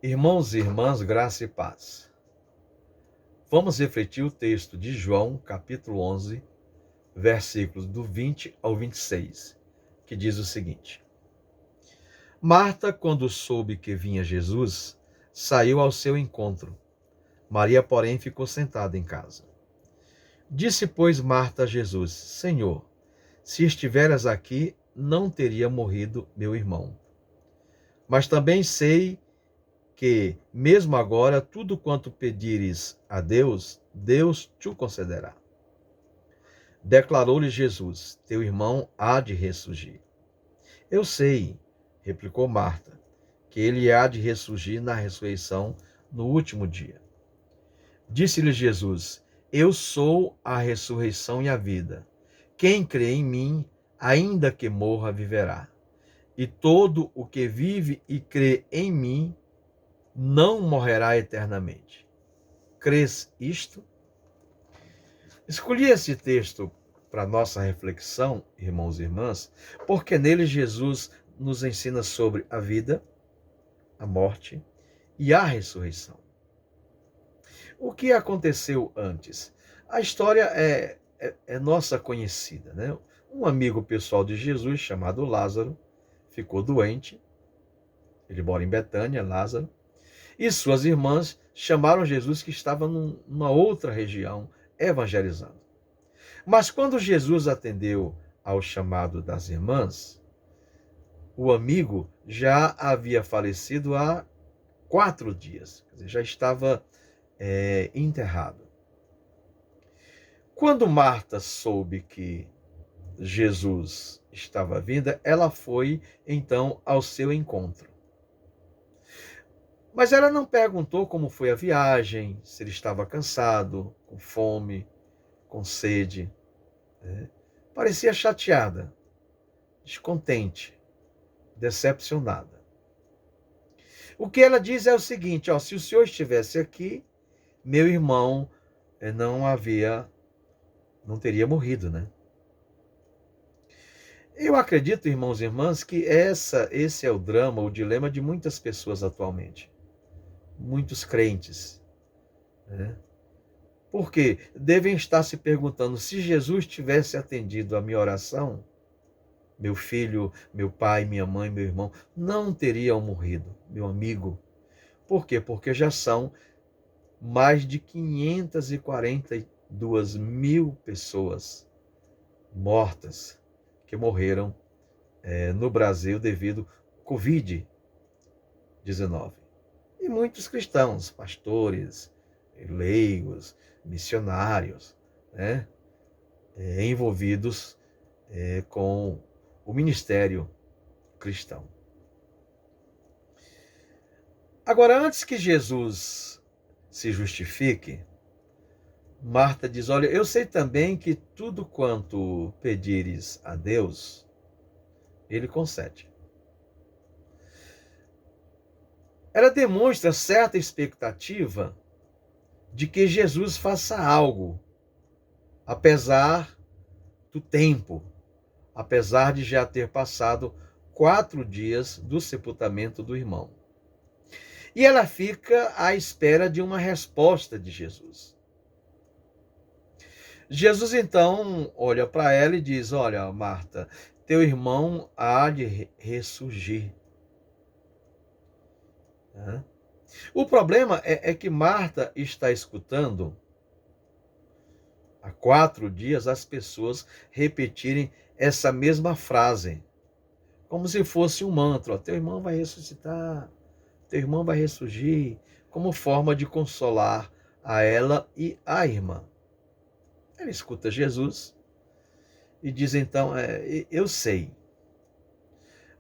Irmãos e irmãs, graça e paz. Vamos refletir o texto de João, capítulo 11, versículos do 20 ao 26, que diz o seguinte: Marta, quando soube que vinha Jesus, saiu ao seu encontro. Maria, porém, ficou sentada em casa. Disse, pois, Marta a Jesus: Senhor, se estiveras aqui, não teria morrido meu irmão. Mas também sei que, mesmo agora, tudo quanto pedires a Deus, Deus te o concederá. Declarou-lhe Jesus: Teu irmão há de ressurgir. Eu sei, replicou Marta, que ele há de ressurgir na ressurreição no último dia. Disse-lhe Jesus: Eu sou a ressurreição e a vida. Quem crê em mim, ainda que morra, viverá. E todo o que vive e crê em mim não morrerá eternamente. Crês isto? Escolhi esse texto para nossa reflexão, irmãos e irmãs, porque nele Jesus nos ensina sobre a vida, a morte e a ressurreição. O que aconteceu antes? A história é nossa conhecida, né? Um amigo pessoal de Jesus, chamado Lázaro, ficou doente. Ele mora em Betânia, Lázaro. E suas irmãs chamaram Jesus, que estava numa outra região, evangelizando. Mas quando Jesus atendeu ao chamado das irmãs, o amigo já havia falecido há 4 dias, quer dizer, já estava enterrado. Quando Marta soube que Jesus estava vindo, ela foi então ao seu encontro. Mas ela não perguntou como foi a viagem, se ele estava cansado, com fome, com sede. Parecia chateada, descontente, decepcionada. O que ela diz é o seguinte: se o senhor estivesse aqui, meu irmão não teria morrido, né? Eu acredito, irmãos e irmãs, que esse é o drama, o dilema de muitas pessoas atualmente. Muitos crentes, né? Porque devem estar se perguntando: se Jesus tivesse atendido a minha oração, meu filho, meu pai, minha mãe, meu irmão não teriam morrido, meu amigo. Por quê? Porque já são mais de 542 mil pessoas mortas que morreram no Brasil devido ao Covid-19. E muitos cristãos, pastores, leigos, missionários, né, envolvidos com o ministério cristão. Agora, antes que Jesus se justifique, Marta diz: olha, eu sei também que tudo quanto pedires a Deus, Ele concede. Ela demonstra certa expectativa de que Jesus faça algo, apesar do tempo, apesar de já ter passado 4 dias do sepultamento do irmão. E ela fica à espera de uma resposta de Jesus. Jesus então olha para ela e diz: olha, Marta, teu irmão há de ressurgir. O problema é que Marta está escutando há 4 dias as pessoas repetirem essa mesma frase, como se fosse um mantra: teu irmão vai ressuscitar, teu irmão vai ressurgir, como forma de consolar a ela e a irmã. Ela escuta Jesus e diz então: eu sei.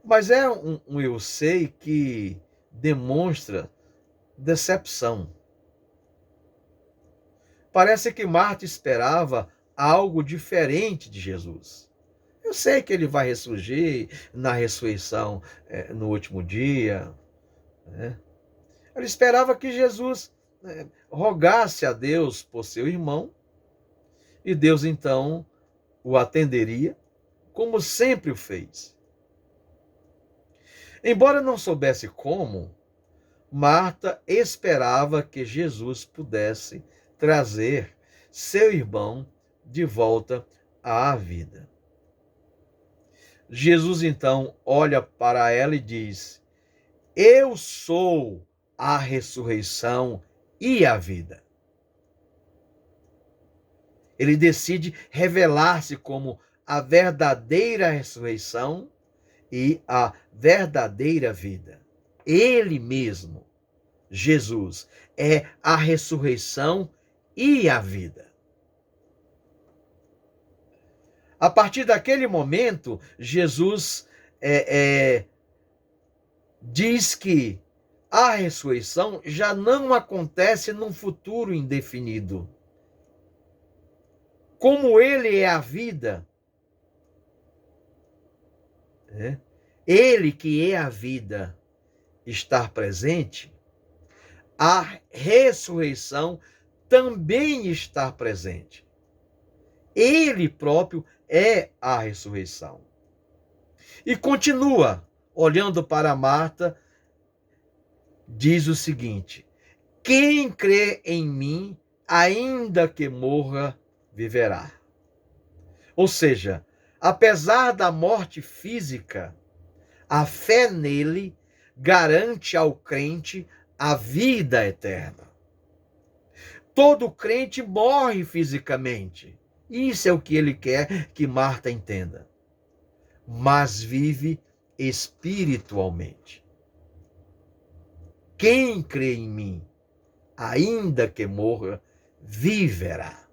Mas é um eu sei que demonstra decepção. Parece que Marta esperava algo diferente de Jesus. Eu sei que ele vai ressurgir na ressurreição no último dia, né? Ela esperava que Jesus rogasse a Deus por seu irmão, e Deus então o atenderia, como sempre o fez. Embora não soubesse como, Marta esperava que Jesus pudesse trazer seu irmão de volta à vida. Jesus então olha para ela e diz: Eu sou a ressurreição e a vida. Ele decide revelar-se como a verdadeira ressurreição e a verdadeira vida. Ele mesmo, Jesus, é a ressurreição e a vida. A partir daquele momento, Jesus diz que a ressurreição já não acontece num futuro indefinido. Como ele é a vida, ele que é a vida, estar presente, a ressurreição também está presente. Ele próprio é a ressurreição. E continua, olhando para Marta, diz o seguinte: quem crê em mim, ainda que morra, viverá. Ou seja, apesar da morte física, a fé nele garante ao crente a vida eterna. Todo crente morre fisicamente. Isso é o que ele quer que Marta entenda. Mas vive espiritualmente. Quem crê em mim, ainda que morra, viverá.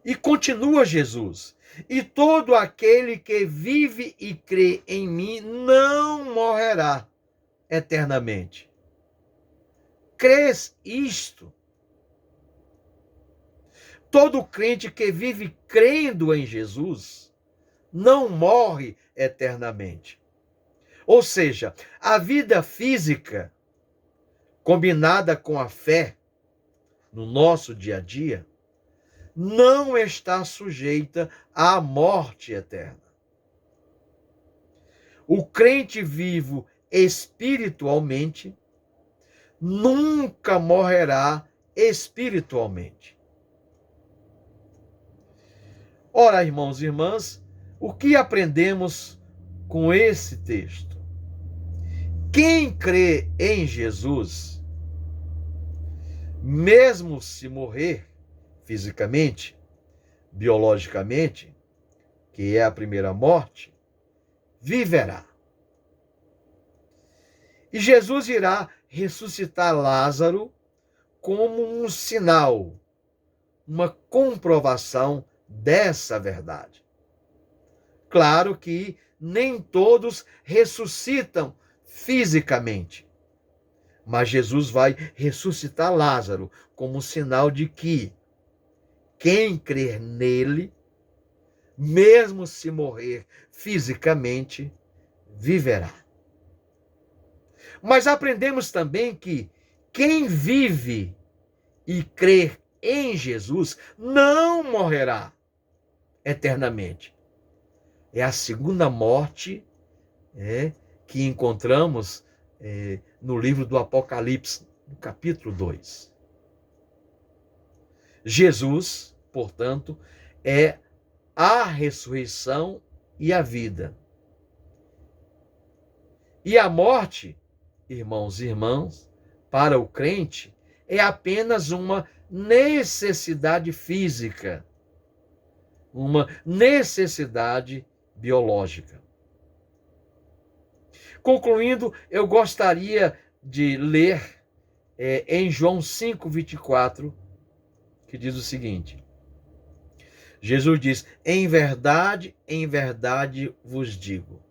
E continua Jesus: e todo aquele que vive e crê em mim não morrerá eternamente. Crês isto? Todo crente que vive crendo em Jesus não morre eternamente. Ou seja, a vida física, combinada com a fé no nosso dia a dia, não está sujeita à morte eterna. O crente vivo espiritualmente nunca morrerá espiritualmente. Ora, irmãos e irmãs, o que aprendemos com esse texto? Quem crê em Jesus, mesmo se morrer fisicamente, biologicamente, que é a primeira morte, viverá. E Jesus irá ressuscitar Lázaro como um sinal, uma comprovação dessa verdade. Claro que nem todos ressuscitam fisicamente, mas Jesus vai ressuscitar Lázaro como sinal de que quem crer nele, mesmo se morrer fisicamente, viverá. Mas aprendemos também que quem vive e crer em Jesus não morrerá eternamente. É a segunda morte que encontramos no livro do Apocalipse, no capítulo 2. Jesus, portanto, é a ressurreição e a vida. E a morte, irmãos e irmãs, para o crente, é apenas uma necessidade física, uma necessidade biológica. Concluindo, eu gostaria de ler em João 5:24, que diz o seguinte: Jesus diz: em verdade vos digo,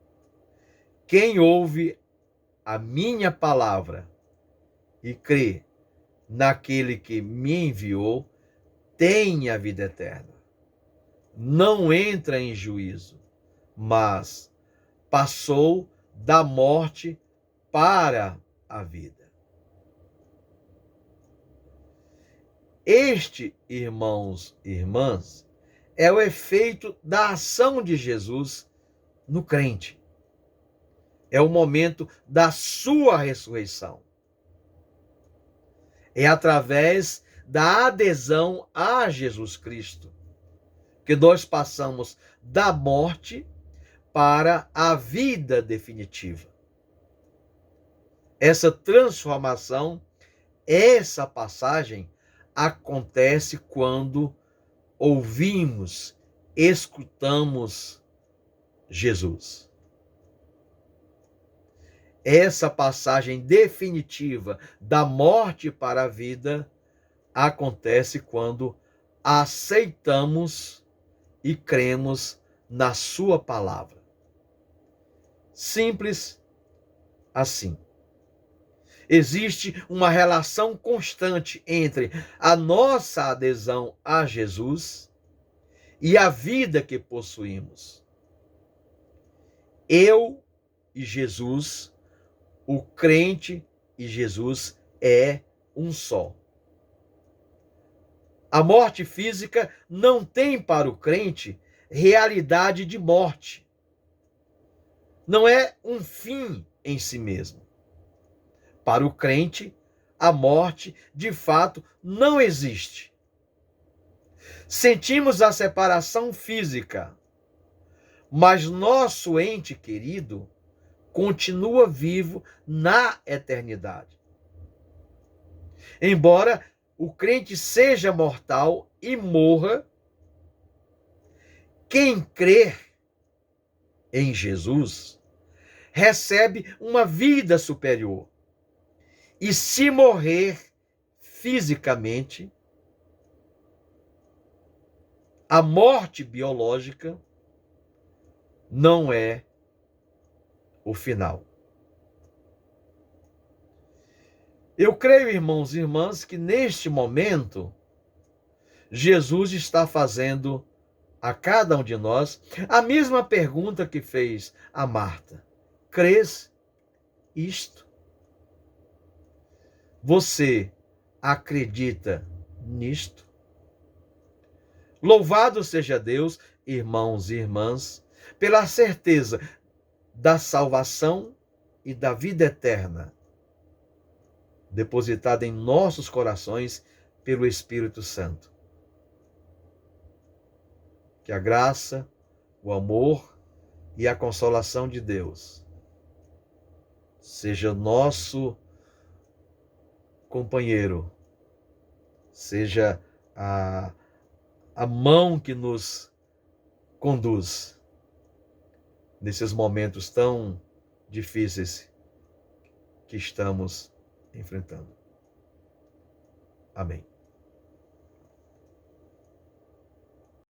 quem ouve a minha palavra e crê naquele que me enviou, tem a vida eterna. Não entra em juízo, mas passou da morte para a vida. Este, irmãos e irmãs, é o efeito da ação de Jesus no crente. É o momento da sua ressurreição. É através da adesão a Jesus Cristo que nós passamos da morte para a vida definitiva. Essa transformação, essa passagem acontece quando ouvimos, escutamos Jesus. Essa passagem definitiva da morte para a vida acontece quando aceitamos e cremos na sua palavra. Simples assim. Existe uma relação constante entre a nossa adesão a Jesus e a vida que possuímos. Eu e Jesus, o crente e Jesus é um só. A morte física não tem para o crente realidade de morte. Não é um fim em si mesmo. Para o crente, a morte, de fato, não existe. Sentimos a separação física, mas nosso ente querido continua vivo na eternidade. Embora o crente seja mortal e morra, quem crer em Jesus recebe uma vida superior. E se morrer fisicamente, a morte biológica não é o final. Eu creio, irmãos e irmãs, que neste momento, Jesus está fazendo a cada um de nós a mesma pergunta que fez a Marta. Crês isto? Você acredita nisto? Louvado seja Deus, irmãos e irmãs, pela certeza da salvação e da vida eterna depositada em nossos corações pelo Espírito Santo. Que a graça, o amor e a consolação de Deus seja nosso companheiro, seja a mão que nos conduz nesses momentos tão difíceis que estamos enfrentando. Amém.